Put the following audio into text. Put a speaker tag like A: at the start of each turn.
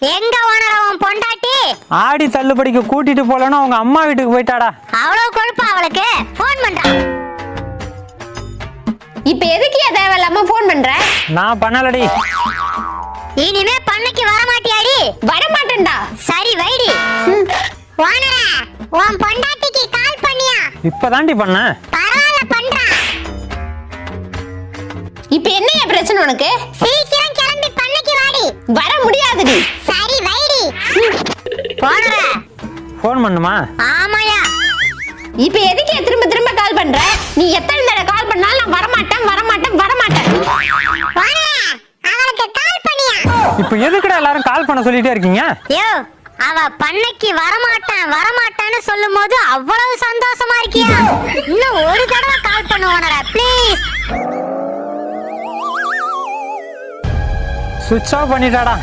A: எங்க ஓனர உன் பொண்டாட்டி?
B: ஆடி தள்ளுபடிக்கு கூட்டிட்டு போலன்னு அவங்க அம்மா வீட்டுக்கு போயிட்டாடா.
A: அவ்வளவு கொழுப்பா அவளுக்கு? போன் பண்றா.
C: இப்ப எதுக்கு தேவையில்லாம போன் பண்ற?
B: நான் பண்ணலடி.
A: இனிமே பண்ணைக்கு வர மாட்டியாடி?
C: வர மாட்டேன்டா.
A: சரி வைடி. ஓனர உன் பொண்டாட்டிக்கு கால் பண்ணியா?
B: இப்பதாண்டி பண்ண.
A: பரவாயில்ல பண்றா.
C: இப்ப என்னைய பிரச்சனை உனக்கு?
A: சீக்கிரம் கிளம்பி பண்ணைக்கு வாடி.
C: வர முடியாதுடி.
A: சரி வைடி. ஓனர
B: போன் பண்ணுமா?
A: ஆமாயா.
C: இப்ப எதுக்கு திரும்ப திரும்ப கால் பண்ற? நீ எத்தனை தடவை கால் பண்ணாலும் நான் வரமாட்டேன் வரமாட்டேன் வரமாட்டேன்.
A: ஓனர அவளுக்கு கால் பண்ணியா?
B: இப்ப எதுக்குடா எல்லாரும் கால் பண்ண சொல்லிட்டே இருக்கீங்க?
A: யோ அவ பண்ணைக்கு வரமாட்டான்னு சொல்லும் போது அவ்வளவு சந்தோஷமா இருக்கியா? இன்னும் ஒரு தடவை கால் பண்ணு ஓனர ப்ளீஸ்.
B: சுவிட்ச் ஆஃப் பண்ணிட்டாடா.